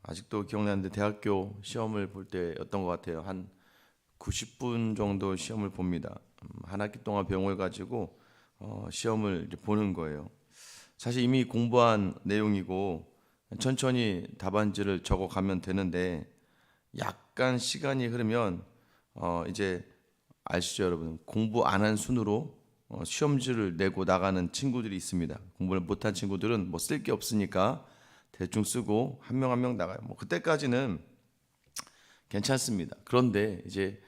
아직도 기억나는데 대학교 시험을 볼 때였던 것 같아요. 한 90분 정도 시험을 봅니다. 한 학기 동안 배웅을 가지고 시험을 이제 보는 거예요. 사실 이미 공부한 내용이고 천천히 답안지를 적어 가면 되는데 약간 시간이 흐르면 이제 아시죠, 여러분? 공부 안 한 순으로 시험지를 내고 나가는 친구들이 있습니다. 공부를 못한 친구들은 뭐 쓸 게 없으니까 대충 쓰고 한 명 한 명 나가요. 뭐 그때까지는 괜찮습니다. 그런데 이제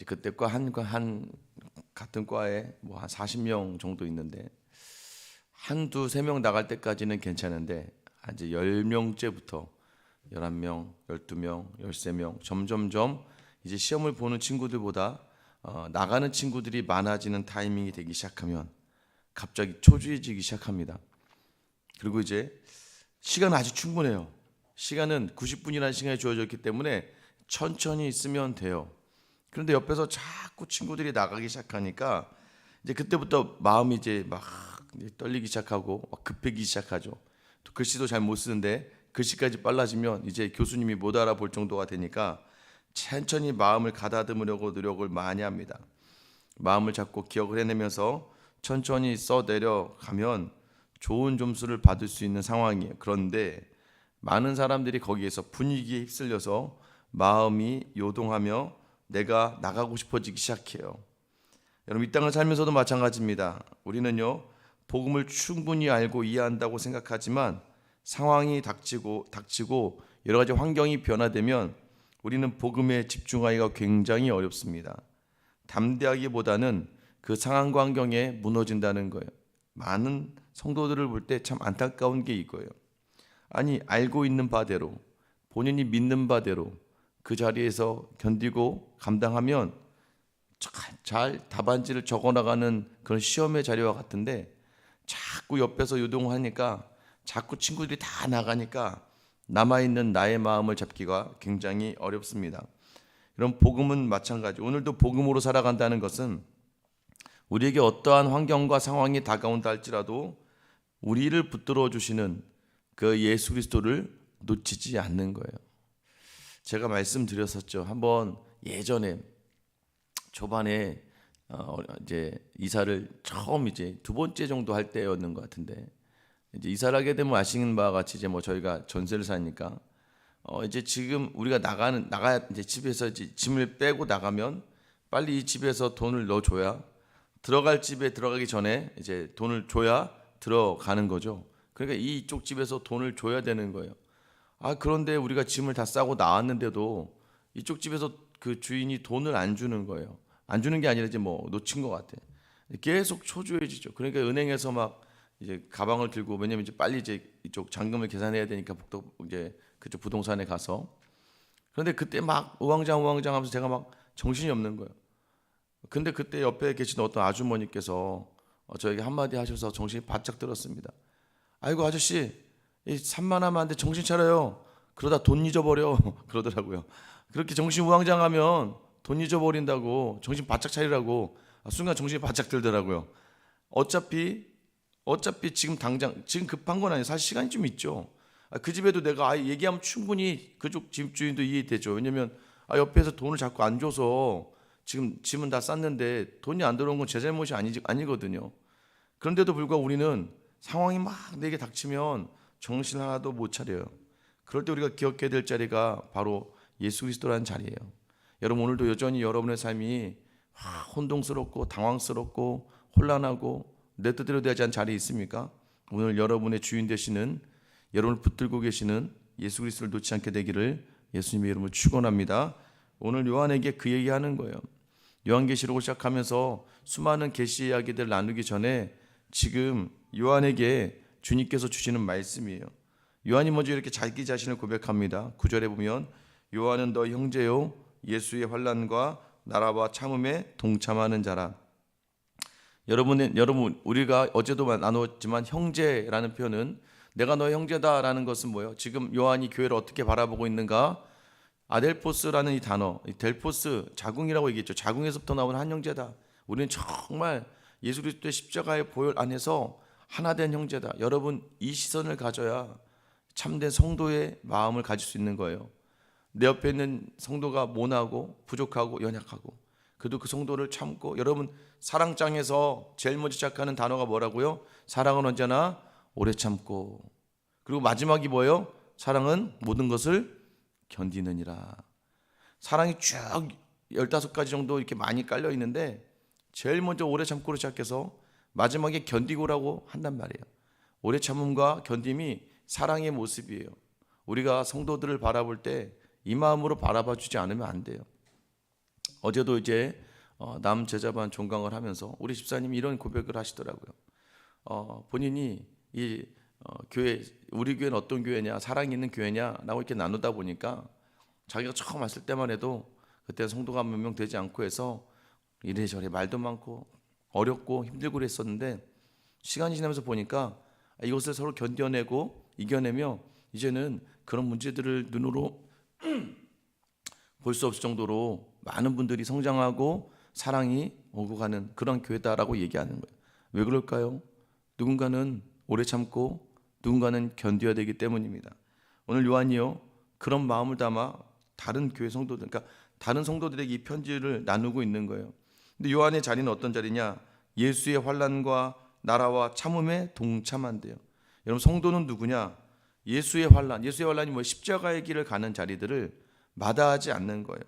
그때 한 같은 과에 뭐 한 40명 정도 있는데 한두 세 명 나갈 때까지는 괜찮은데 이제 10명째부터 11명, 12명, 13명 점점점 이제 시험을 보는 친구들보다 나가는 친구들이 많아지는 타이밍이 되기 시작하면 갑자기 초조해지기 시작합니다. 그리고 이제 시간은 아직 충분해요. 시간은 90분이라는 시간이 주어졌기 때문에 천천히 쓰면 돼요. 그런데 옆에서 자꾸 친구들이 나가기 시작하니까 이제 그때부터 마음이 이제 막 떨리기 시작하고 막 급해지기 시작하죠. 또 글씨도 잘 못 쓰는데 글씨까지 빨라지면 이제 교수님이 못 알아볼 정도가 되니까 천천히 마음을 가다듬으려고 노력을 많이 합니다. 마음을 잡고 기억을 해내면서 천천히 써내려가면 좋은 점수를 받을 수 있는 상황이에요. 그런데 많은 사람들이 거기에서 분위기에 휩쓸려서 마음이 요동하며 내가 나가고 싶어지기 시작해요. 여러분, 이 땅을 살면서도 마찬가지입니다. 우리는요, 복음을 충분히 알고 이해한다고 생각하지만 상황이 닥치고 여러 가지 환경이 변화되면 우리는 복음에 집중하기가 굉장히 어렵습니다. 담대하기보다는 그 상황과 환경에 무너진다는 거예요. 많은 성도들을 볼 때 참 안타까운 게 이거예요. 아니, 알고 있는 바대로 본인이 믿는 바대로 그 자리에서 견디고 감당하면 잘 답안지를 적어나가는 그런 시험의 자리와 같은데 자꾸 옆에서 요동하니까 자꾸 친구들이 다 나가니까 남아있는 나의 마음을 잡기가 굉장히 어렵습니다. 이런 복음은 마찬가지. 오늘도 복음으로 살아간다는 것은 우리에게 어떠한 환경과 상황이 다가온다 할지라도 우리를 붙들어 주시는 그 예수 그리스도를 놓치지 않는 거예요. 제가 말씀드렸었죠. 한번 예전에 초반에 이제 이사를 처음 이제 두 번째 정도 할 때였는 것 같은데 이제 이사를 하게 되면 아시는 바와 같이 이제 뭐 저희가 전세를 사니까 이제 지금 우리가 나가야 이제 집에서 이제 짐을 빼고 나가면 빨리 이 집에서 돈을 넣어줘야 들어갈 집에 들어가기 전에 이제 돈을 줘야 들어가는 거죠. 그러니까 이쪽 집에서 돈을 줘야 되는 거예요. 그런데 우리가 짐을 다 싸고 나왔는데도 이쪽 집에서 그 주인이 돈을 안 주는 거예요. 안 주는 게 아니라 이제 뭐 놓친 것 같아. 계속 초조해지죠. 그러니까 은행에서 막 이제 가방을 들고 왜냐면 이제 빨리 이제 이쪽 잔금을 계산해야 되니까 이제 그쪽 부동산에 가서 그런데 그때 막 우왕좌왕 하면서 제가 막 정신이 없는 거예요. 근데 그때 옆에 계신 어떤 아주머니께서 저에게 한마디 하셔서 정신이 바짝 들었습니다. 아이고 아저씨, 이 산만하면 정신 차려요. 그러다 돈 잊어버려. 그러더라고요. 그렇게 정신 우왕좌왕하면 돈 잊어버린다고 정신 바짝 차리라고 순간 정신이 바짝 들더라고요. 어차피 지금 당장 지금 급한 건 아니에요. 사실 시간이 좀 있죠. 그 집에도 내가 얘기하면 충분히 그쪽 집주인도 이해되죠. 왜냐면 옆에서 돈을 자꾸 안 줘서 지금 짐은 다 쌌는데 돈이 안 들어온 건 제 잘못이 아니거든요. 그런데도 불구하고 우리는 상황이 막 내게 닥치면 정신 하나도 못 차려요. 그럴 때 우리가 기억해야 될 자리가 바로 예수 그리스도라는 자리예요. 여러분, 오늘도 여전히 여러분의 삶이 혼동스럽고 당황스럽고 혼란하고 내 뜻대로 되지 않은 자리에 있습니까? 오늘 여러분의 주인 되시는, 여러분을 붙들고 계시는 예수 그리스도를 놓지 않게 되기를 예수님의 이름으로 축원합니다. 오늘 요한에게 그 얘기하는 거예요. 요한계시록을 시작하면서 수많은 계시 이야기들을 나누기 전에 지금 요한에게 주님께서 주시는 말씀이에요. 요한이 먼저 이렇게 자기 자신을 고백합니다. 9절에 보면 요한은 너 형제요 예수의 환난과 나라와 참음에 동참하는 자라. 여러분 우리가 어제도 나누었지만 형제라는 표현은 내가 너의 형제다라는 것은 뭐예요? 지금 요한이 교회를 어떻게 바라보고 있는가? 아델포스라는 이 단어, 이 델포스 자궁이라고 얘기했죠. 자궁에서부터 나오는 한 형제다. 우리는 정말 예수 그리스도의 십자가의 보혈 안에서 하나된 형제다. 여러분, 이 시선을 가져야 참된 성도의 마음을 가질 수 있는 거예요. 내 옆에 있는 성도가 모나고 부족하고 연약하고 그래도 그 성도를 참고, 여러분 사랑장에서 제일 먼저 시작하는 단어가 뭐라고요? 사랑은 언제나 오래 참고, 그리고 마지막이 뭐예요? 사랑은 모든 것을 견디느니라. 사랑이 쭉 15가지 정도 이렇게 많이 깔려 있는데 제일 먼저 오래 참고로 시작해서 마지막에 견디고라고 한단 말이에요. 오래 참음과 견딤이 사랑의 모습이에요. 우리가 성도들을 바라볼 때 이 마음으로 바라봐 주지 않으면 안 돼요. 어제도 이제 남 제자반 종강을 하면서 우리 집사님이 이런 고백을 하시더라고요. 본인이 이 교회, 우리 교회는 어떤 교회냐, 사랑이 있는 교회냐라고 이렇게 나누다 보니까 자기가 처음 왔을 때만 해도 그때 성도가 몇 명 되지 않고 해서 이래저래 말도 많고 어렵고 힘들고 그랬었는데, 시간이 지나면서 보니까 이것을 서로 견뎌내고 이겨내며 이제는 그런 문제들을 눈으로 볼 수 없을 정도로 많은 분들이 성장하고 사랑이 오고 가는 그런 교회다라고 얘기하는 거예요. 왜 그럴까요? 누군가는 오래 참고 누군가는 견뎌야 되기 때문입니다. 오늘 요한이요, 그런 마음을 담아 다른 교회 성도들, 그러니까 다른 성도들에게 이 편지를 나누고 있는 거예요. 근데 요한의 자리는 어떤 자리냐? 예수의 환난과 나라와 참음에 동참한대요. 여러분, 성도는 누구냐? 예수의 환난이 뭐 십자가의 길을 가는 자리들을 마다하지 않는 거예요.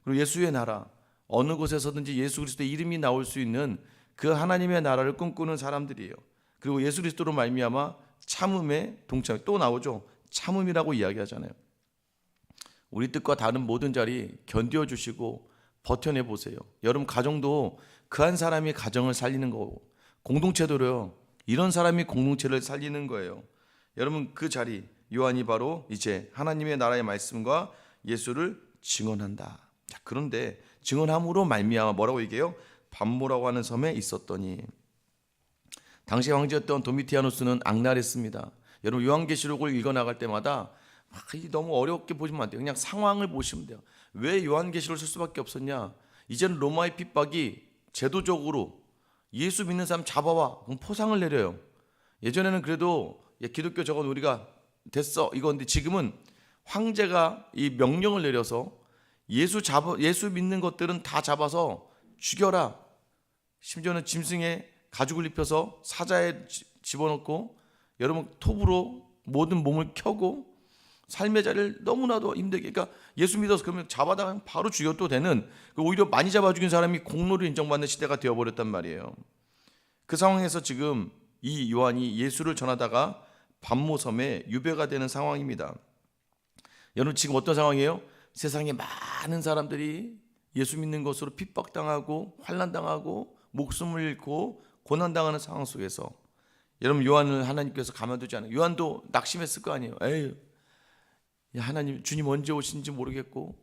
그리고 예수의 나라, 어느 곳에서든지 예수 그리스도의 이름이 나올 수 있는 그 하나님의 나라를 꿈꾸는 사람들이에요. 그리고 예수 그리스도로 말미암아 참음에 동참, 또 나오죠. 참음이라고 이야기하잖아요. 우리 뜻과 다른 모든 자리 견뎌주시고 버텨내 보세요. 여러분 가정도 그 한 사람이 가정을 살리는 거고, 공동체도요, 이런 사람이 공동체를 살리는 거예요. 여러분 그 자리, 요한이 바로 이제 하나님의 나라의 말씀과 예수를 증언한다. 자, 그런데 증언함으로 말미암아 뭐라고 얘기해요? 반모라고 하는 섬에 있었더니, 당시 황제였던 도미티아누스는 악랄했습니다. 여러분 요한계시록을 읽어나갈 때마다 너무 어렵게 보시면 안 돼요. 그냥 상황을 보시면 돼요. 왜 요한계시록을 쓸 수밖에 없었냐? 이제는 로마의 핍박이 제도적으로 예수 믿는 사람 잡아와, 그럼 포상을 내려요. 예전에는 그래도 기독교 저건 우리가 됐어 이건데, 지금은 황제가 이 명령을 내려서 예수 믿는 것들은 다 잡아서 죽여라. 심지어는 짐승의 가죽을 입혀서 사자에 집어넣고, 여러분 톱으로 모든 몸을 켜고 삶의 자리를 너무나도 힘들게, 그러니까 예수 믿어서 그러면 잡아다 바로 죽여도 되는, 오히려 많이 잡아 죽인 사람이 공로를 인정받는 시대가 되어버렸단 말이에요. 그 상황에서 지금 이 요한이 예수를 전하다가 반모섬에 유배가 되는 상황입니다. 여러분 지금 어떤 상황이에요? 세상에 많은 사람들이 예수 믿는 것으로 핍박당하고 환난당하고 목숨을 잃고 고난당하는 상황 속에서 여러분 요한을 하나님께서 가만두지 않아요. 요한도 낙심했을 거 아니에요. 에이, 하나님 주님 언제 오신지 모르겠고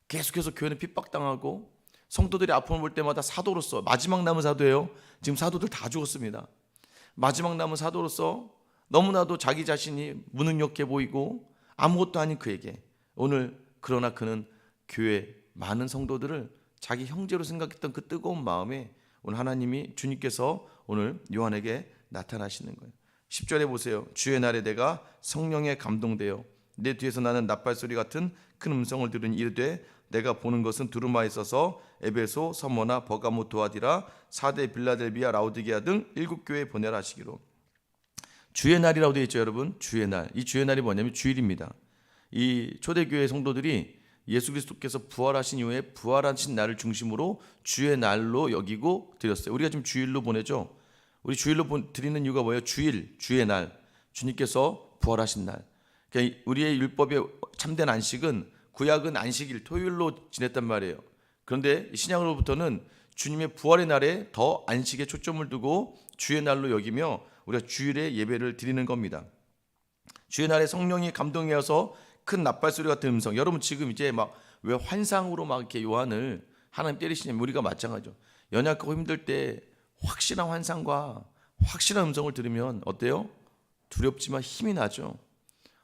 계속해서 교회는 핍박당하고 성도들이 아픔을 볼 때마다 사도로서, 마지막 남은 사도예요. 지금 사도들 다 죽었습니다. 마지막 남은 사도로서 너무나도 자기 자신이 무능력해 보이고 아무것도 아닌 그에게 오늘, 그러나 그는 교회 많은 성도들을 자기 형제로 생각했던 그 뜨거운 마음에 오늘 하나님이, 주님께서 오늘 요한에게 나타나시는 거예요. 10절에 보세요. 주의 날에 내가 성령에 감동되어 내 뒤에서 나는 나팔소리 같은 큰 음성을 들으니 이르되 내가 보는 것은 두루마에 있어서 에베소, 서머나, 버가모, 도아디라, 사대, 빌라델비아, 라우디게아 등 7교회에 보내라 하시기로. 주의 날이라고 되어 있죠, 여러분. 주의 날. 이 주의 날이 뭐냐면 주일입니다. 이 초대교회 성도들이 예수 그리스도께서 부활하신 이후에 부활하신 날을 중심으로 주의 날로 여기고 드렸어요. 우리가 지금 주일로 보내죠. 우리 주일로 드리는 이유가 뭐예요? 주일, 주의 날, 주님께서 부활하신 날. 그러니까 우리의 율법의 참된 안식은, 구약은 안식일, 토요일로 지냈단 말이에요. 그런데 신약으로부터는 주님의 부활의 날에 더 안식에 초점을 두고 주의 날로 여기며 우리가 주일에 예배를 드리는 겁니다. 주의 날에 성령이 감동이어서 큰 나팔소리 같은 음성. 여러분 지금 이제 막 왜 환상으로 막 이렇게 요한을 하나님 때리시냐면, 우리가 마찬가지죠. 연약하고 힘들 때 확실한 환상과 확실한 음성을 들으면 어때요? 두렵지만 힘이 나죠.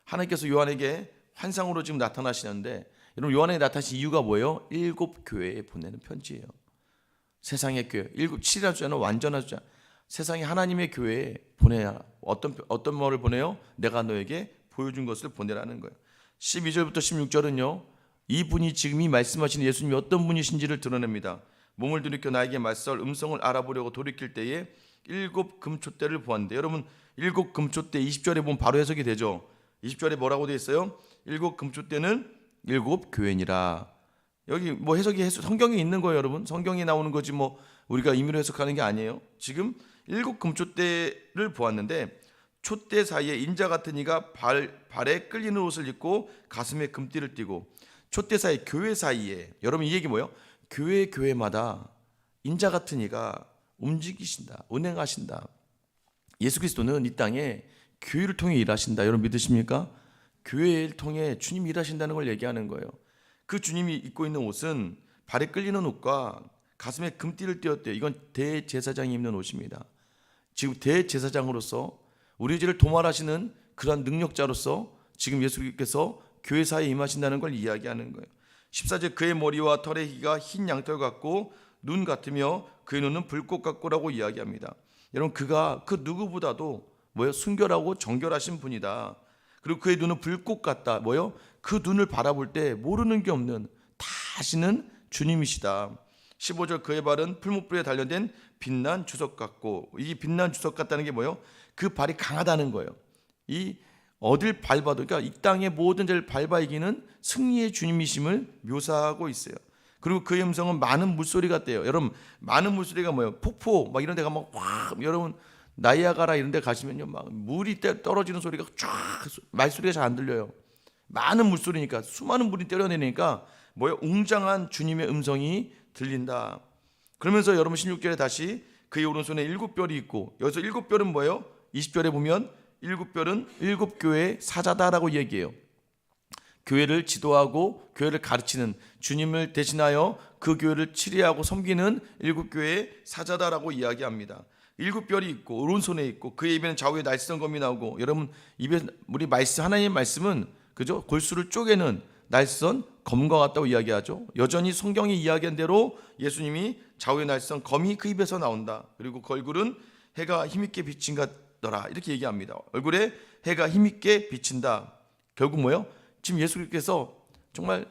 하나님께서 요한에게 환상으로 지금 나타나시는데, 여러분 요한에게 나타나신 이유가 뭐예요? 7교회에 보내는 편지예요. 세상의 교회, 7이라는 숫자는 완전한 숫자. 세상에 하나님의 교회에 보내야. 어떤 말을 보내요? 내가 너에게 보여준 것을 보내라는 거예요. 12절부터 16절은요. 이분이 지금 이 말씀하시는 예수님이 어떤 분이신지를 드러냅니다. 몸을 들이켜 나에게 맞설 음성을 알아보려고 돌이킬 때에 7 금촛대를 보았는데, 여러분 7 금촛대 20절에 보면 바로 해석이 되죠. 20절에 뭐라고 되어 있어요? 7 금촛대는 7 교회니라. 여기 뭐 해석이 성경에 있는 거예요, 여러분. 성경에 나오는 거지 뭐 우리가 임의로 해석하는 게 아니에요. 지금 7 금촛대를 보았는데 촛대 사이에 인자 같은 이가 발에 끌리는 옷을 입고 가슴에 금띠를 띠고, 촛대 사이 교회 사이에, 여러분 이 얘기 뭐예요? 교회마다 인자 같은 이가 움직이신다, 운행하신다. 예수 그리스도는 이 땅에 교회를 통해 일하신다. 여러분 믿으십니까? 교회를 통해 주님이 일하신다는 걸 얘기하는 거예요. 그 주님이 입고 있는 옷은 발에 끌리는 옷과 가슴에 금띠를 띄었대요. 이건 대제사장이 입는 옷입니다. 지금 대제사장으로서 우리 죄를 도말하시는 그러한 능력자로서 지금 예수께서 교회 사이에 임하신다는 걸 이야기하는 거예요. 14절 그의 머리와 털의 희가 흰 양털 같고 눈 같으며 그의 눈은 불꽃 같고라고 이야기합니다. 여러분 그가 그 누구보다도 순결하고 정결하신 분이다. 그리고 그의 눈은 불꽃 같다. 그 눈을 바라볼 때 모르는 게 없는 다 아시는 주님이시다. 15절 그의 발은 풀무불에 단련된 빛난 주석 같고, 이 빛난 주석 같다는 게 그 발이 강하다는 거예요. 이 어딜 밟아도, 그러니까 이 땅의 모든 데를 밟아 이기는 승리의 주님이심을 묘사하고 있어요. 그리고 그의 음성은 많은 물소리 같대요. 여러분 많은 물소리가 폭포 막 이런 데가 여러분 나이아가라 이런 데 가시면요 막 물이 떨어지는 소리가 쫙, 말소리가 잘 안 들려요. 많은 물소리니까, 수많은 물이 때려내니까 웅장한 주님의 음성이 들린다. 그러면서 여러분 16절에 다시 그의 오른손에 7뼈이 있고, 여기서 7뼈는 뭐예요? 20절에 보면 7뼈는 7 교회의 사자다라고 얘기해요. 교회를 지도하고 교회를 가르치는, 주님을 대신하여 그 교회를 치리하고 섬기는 7 교회의 사자다라고 이야기합니다. 7뼈이 있고 오른손에 있고 그의 입에는 좌우에 날쌘 검이 나오고, 여러분 입에 우리 말씀, 하나님의 말씀은 그죠? 골수를 쪼개는 날쌘 검과 같다고 이야기하죠. 여전히 성경이 이야기한 대로 예수님이 좌우에 날쌘 검이 그 입에서 나온다. 그리고 그 얼굴은 해가 힘있게 비친 같더라 이렇게 얘기합니다. 얼굴에 해가 힘있게 비친다. 결국 지금 예수님께서 정말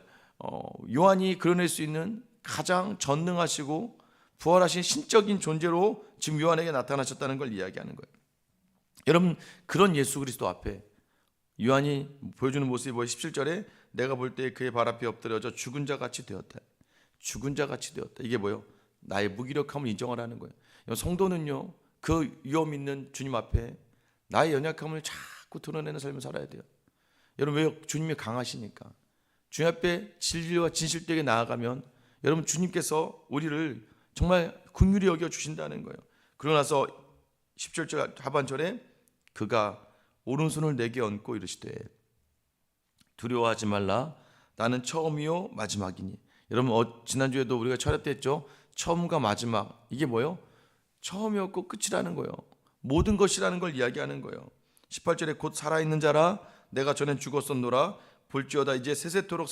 요한이 그려낼 수 있는 가장 전능하시고 부활하신 신적인 존재로 지금 요한에게 나타나셨다는 걸 이야기하는 거예요. 여러분 그런 예수 그리스도 앞에 요한이 보여주는 모습이 17절에 내가 볼 때 그의 발 앞에 엎드려져 죽은 자 같이 되었다. 죽은 자 같이 되었다. 이게 나의 무기력함을 인정하라는 거예요. 성도는요 그 위험 있는 주님 앞에 나의 연약함을 자꾸 드러내는 삶을 살아야 돼요. 여러분 왜? 주님이 강하시니까. 주님 앞에 진리와 진실되게 나아가면 여러분 주님께서 우리를 정말 긍휼히 여겨 주신다는 거예요. 그러고 나서 17절 하반절에 그가 오른손을 내게 얹고 이르시되 두려워하지 말라 나는 처음이요 마지막이니. 여러분 지난주에도 우리가 철야 때 했죠. 처음과 마지막, 이게 처음이었고 끝이라는 거예요. 모든 것이라는 걸 이야기하는 거예요. 18절에 곧 살아있는 자라 내가 전엔 죽었었노라 볼지어다 이제 세세토록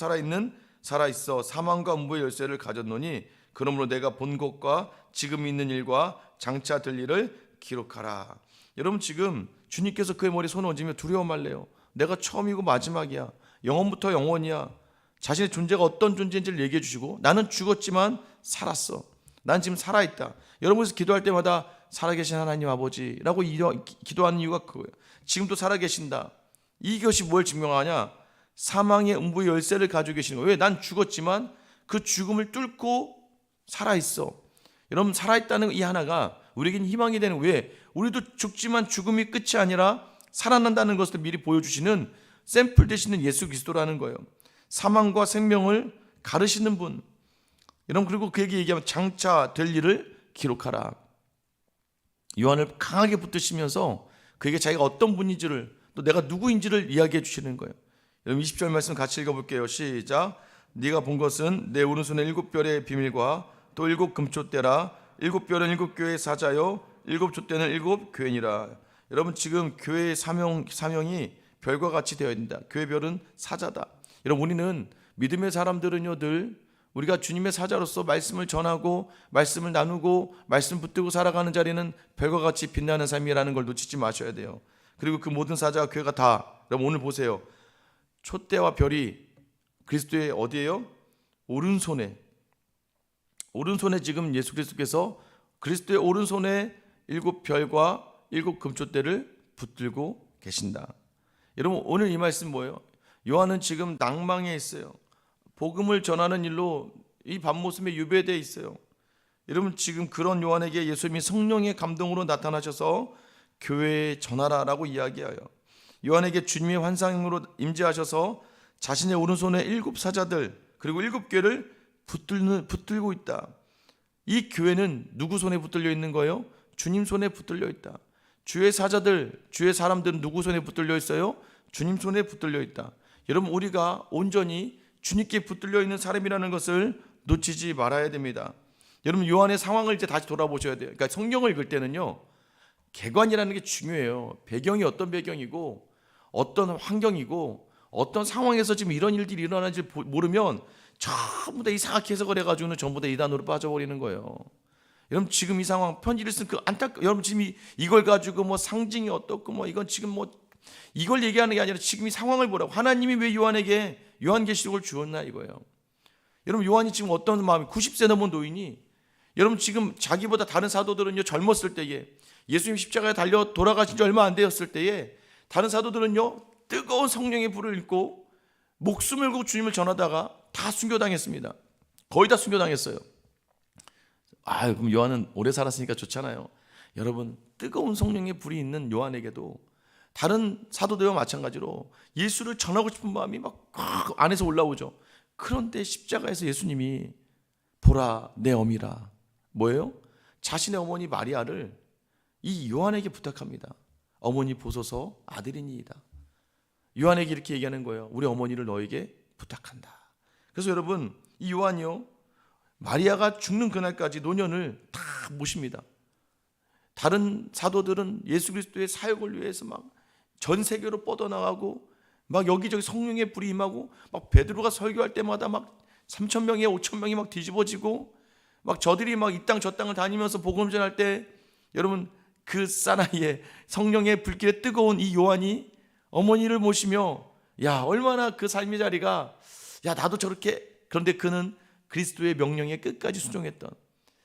살아있어 사망과 음부의 열쇠를 가졌노니 그러므로 내가 본 것과 지금 있는 일과 장차 될 일을 기록하라. 여러분 지금 주님께서 그의 머리에 손을 얹으며 두려워 말래요. 내가 처음이고 마지막이야. 영원부터 영원이야. 자신의 존재가 어떤 존재인지를 얘기해 주시고 나는 죽었지만 살았어. 난 지금 살아있다. 여러분께서 기도할 때마다 살아계신 하나님 아버지라고 기도하는 이유가 그거예요. 지금도 살아계신다. 이것이 뭘 증명하냐? 사망의 음부의 열쇠를 가지고 계시는 거예요. 왜? 난 죽었지만 그 죽음을 뚫고 살아있어. 여러분 살아있다는 이 하나가 우리에겐 희망이 되는, 왜? 우리도 죽지만 죽음이 끝이 아니라 살아난다는 것을 미리 보여주시는 샘플 되시는 예수 그리스도라는 거예요. 사망과 생명을 가르시는 분. 여러분 그리고 그에게 얘기하면 장차 될 일을 기록하라. 요한을 강하게 붙드시면서 그에게 자기가 어떤 분인지를, 또 내가 누구인지를 이야기해 주시는 거예요. 여러분 20절 말씀 같이 읽어볼게요. 시작. 네가 본 것은 내 오른손에 7별의 비밀과 또 7 금촛대라. 7별은 7 교회의 사자요 7 촛대는 7 교회니라. 여러분 지금 교회의 사명이 별과 같이 되어야 된다. 교회 별은 사자다. 여러분 우리는 믿음의 사람들은요 늘 우리가 주님의 사자로서 말씀을 전하고 말씀을 나누고 말씀 붙들고 살아가는 자리는 별과 같이 빛나는 삶이라는 걸 놓치지 마셔야 돼요. 그리고 그 모든 사자와 교회가 다 그럼 오늘 보세요. 촛대와 별이 그리스도의 어디예요? 오른손에 지금 예수 그리스도께서 그리스도의 오른손에 7 별과 7 금촛대를 붙들고 계신다. 여러분, 오늘 이 말씀 뭐예요? 요한은 지금 낭망에 있어요. 복음을 전하는 일로 이 밤모습에 유배되어 있어요. 여러분, 지금 그런 요한에게 예수님이 성령의 감동으로 나타나셔서 교회에 전하라라고 이야기하여 요한에게 주님의 환상으로 임재하셔서 자신의 오른손에 7 사자들 그리고 7 궤를 붙들고 있다. 이 교회는 누구 손에 붙들려 있는 거예요? 주님 손에 붙들려 있다. 주의 사자들, 주의 사람들은 누구 손에 붙들려 있어요? 주님 손에 붙들려 있다. 여러분, 우리가 온전히 주님께 붙들려 있는 사람이라는 것을 놓치지 말아야 됩니다. 여러분, 요한의 상황을 이제 다시 돌아보셔야 돼요. 그러니까 성경을 읽을 때는요, 개관이라는 게 중요해요. 배경이 어떤 배경이고 어떤 환경이고 어떤 상황에서 지금 이런 일들이 일어나는지 모르면 전부 다 이상하게 해석을 해가지고는 전부 다 이단으로 빠져버리는 거예요. 여러분, 지금 이 상황 편지를 쓴 여러분, 지금 이걸 가지고 뭐 상징이 어떻고 뭐 이건 지금 뭐 이걸 얘기하는 게 아니라 지금 이 상황을 보라고. 하나님이 왜 요한에게 요한계시록을 주었나 이거예요. 여러분, 요한이 지금 어떤 마음이 90세 넘은 노인이, 여러분 지금 자기보다 다른 사도들은요 젊었을 때에 예수님 십자가에 달려 돌아가신 지 얼마 안 되었을 때에 다른 사도들은요 뜨거운 성령의 불을 읽고 목숨을 걸고 주님을 전하다가 다 순교당했습니다. 거의 다 순교당했어요. 그럼 요한은 오래 살았으니까 좋잖아요. 여러분, 뜨거운 성령의 불이 있는 요한에게도 다른 사도들과 마찬가지로 예수를 전하고 싶은 마음이 막 안에서 올라오죠. 그런데 십자가에서 예수님이 보라 내 어미라, 뭐예요? 자신의 어머니 마리아를 이 요한에게 부탁합니다. 어머니 보소서 아들이니이다. 요한에게 이렇게 얘기하는 거예요. 우리 어머니를 너에게 부탁한다. 그래서 여러분, 이 요한이요 마리아가 죽는 그날까지 노년을 다 모십니다. 다른 사도들은 예수 그리스도의 사역을 위해서 막 전 세계로 뻗어나가고 막 여기저기 성령의 불이 임하고 막 베드로가 설교할 때마다 막 3,000명에 5,000명이 막 뒤집어지고 막 저들이 막 이 땅 저 땅을 다니면서 복음 전할 때 여러분 그 사나이에 성령의 불길에 뜨거운 이 요한이 어머니를 모시며 야 얼마나 그 삶의 자리가 야 나도 저렇게. 그런데 그는 그리스도의 명령에 끝까지 순종했던,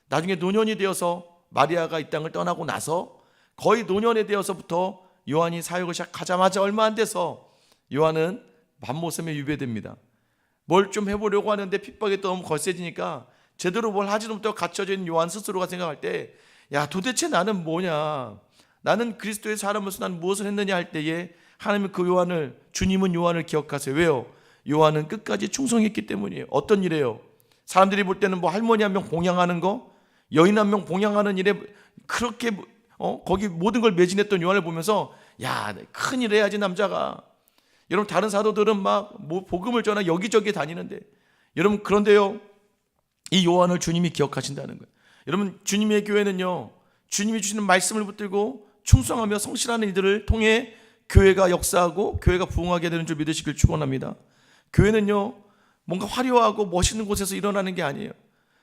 나중에 노년이 되어서 마리아가 이 땅을 떠나고 나서 거의 노년에 되어서부터 요한이 사역을 시작하자마자 얼마 안 돼서 요한은 밤모섬에 유배됩니다. 뭘 좀 해보려고 하는데 핍박이 또 너무 거세지니까 제대로 뭘 하지도 못하고 갇혀져 있는 요한 스스로가 생각할 때 야 도대체 나는 뭐냐, 나는 그리스도의 사람으로서 난 무엇을 했느냐 할 때에 하나님은 그 요한을, 주님은 요한을 기억하세요. 왜요? 요한은 끝까지 충성했기 때문이에요. 어떤 일이에요? 사람들이 볼 때는 뭐 할머니 한 명 봉양하는 거, 여인 한 명 봉양하는 일에 그렇게 거기 모든 걸 매진했던 요한을 보면서 야 큰일 해야지 남자가. 여러분 다른 사도들은 막 뭐 복음을 전하 여기저기 다니는데 여러분 그런데요 이 요한을 주님이 기억하신다는 거예요. 여러분 주님의 교회는요 주님이 주시는 말씀을 붙들고 충성하며 성실하는 이들을 통해 교회가 역사하고 교회가 부흥하게 되는 줄 믿으시길 축원합니다. 교회는요 뭔가 화려하고 멋있는 곳에서 일어나는 게 아니에요.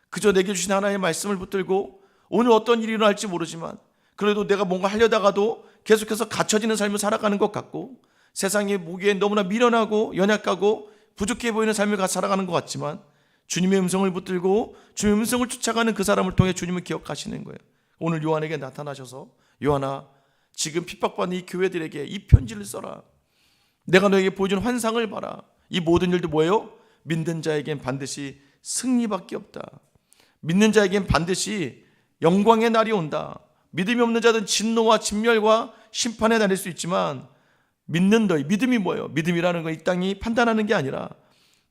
그저 내게 주신 하나의 말씀을 붙들고 오늘 어떤 일이 일어날지 모르지만 그래도 내가 뭔가 하려다가도 계속해서 갇혀지는 삶을 살아가는 것 같고 세상에 보기엔 너무나 미련하고 연약하고 부족해 보이는 삶을 살아가는 것 같지만 주님의 음성을 붙들고 주님의 음성을 쫓아가는 그 사람을 통해 주님을 기억하시는 거예요. 오늘 요한에게 나타나셔서 요한아 지금 핍박받는 이 교회들에게 이 편지를 써라. 내가 너에게 보여준 환상을 봐라. 이 모든 일도 뭐예요? 믿는 자에겐 반드시 승리밖에 없다. 믿는 자에겐 반드시 영광의 날이 온다. 믿음이 없는 자들은 진노와 진멸과 심판에 다닐 수 있지만 믿는 너희, 믿음이 뭐예요? 믿음이라는 건 이 땅이 판단하는 게 아니라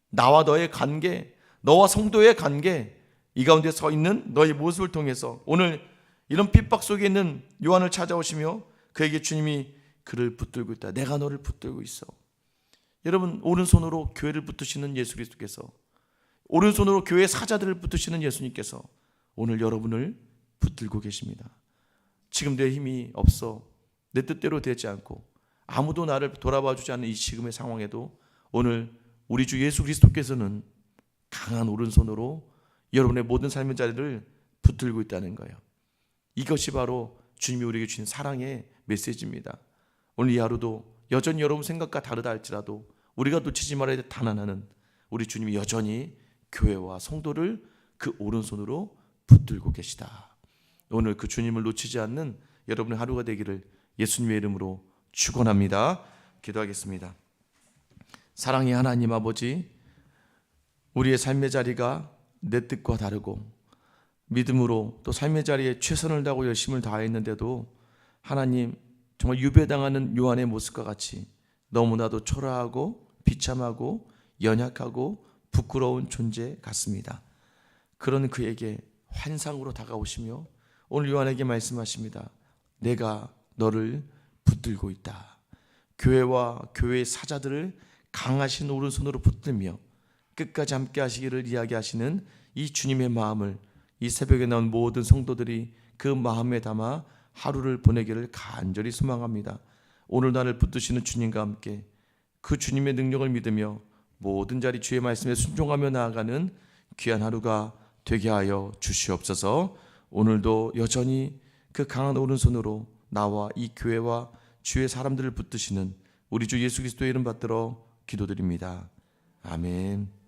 나와 너의 관계, 너와 성도의 관계, 이 가운데 서 있는 너의 모습을 통해서 오늘 이런 핍박 속에 있는 요한을 찾아오시며 그에게 주님이 그를 붙들고 있다. 내가 너를 붙들고 있어. 여러분 오른손으로 교회를 붙드시는 예수 그리스도께서, 오른손으로 교회의 사자들을 붙드시는 예수님께서 오늘 여러분을 붙들고 계십니다. 지금 내 힘이 없어, 내 뜻대로 되지 않고 아무도 나를 돌아봐 주지 않는 이 지금의 상황에도 오늘 우리 주 예수 그리스도께서는 강한 오른손으로 여러분의 모든 삶의 자리를 붙들고 있다는 거예요. 이것이 바로 주님이 우리에게 주신 사랑의 메시지입니다. 오늘 이 하루도 여전히 여러분 생각과 다르다 할지라도 우리가 놓치지 말아야 될 단 하나는 우리 주님이 여전히 교회와 성도를 그 오른손으로 붙들고 계시다. 오늘 그 주님을 놓치지 않는 여러분의 하루가 되기를 예수님의 이름으로 축원합니다. 기도하겠습니다. 사랑의 하나님 아버지, 우리의 삶의 자리가 내 뜻과 다르고 믿음으로 또 삶의 자리에 최선을 다하고 열심을 다했는데도 하나님 정말 유배당하는 요한의 모습과 같이 너무나도 초라하고 비참하고 연약하고 부끄러운 존재 같습니다. 그런 그에게 환상으로 다가오시며 오늘 요한에게 말씀하십니다. 내가 너를 붙들고 있다. 교회와 교회의 사자들을 강하신 오른손으로 붙들며 끝까지 함께 하시기를 이야기하시는 이 주님의 마음을 이 새벽에 나온 모든 성도들이 그 마음에 담아 하루를 보내기를 간절히 소망합니다. 오늘 나를 붙드시는 주님과 함께 그 주님의 능력을 믿으며 모든 자리 주의 말씀에 순종하며 나아가는 귀한 하루가 되게 하여 주시옵소서. 오늘도 여전히 그 강한 오른손으로 나와 이 교회와 주의 사람들을 붙드시는 우리 주 예수 그리스도의 이름 받들어 기도드립니다. 아멘.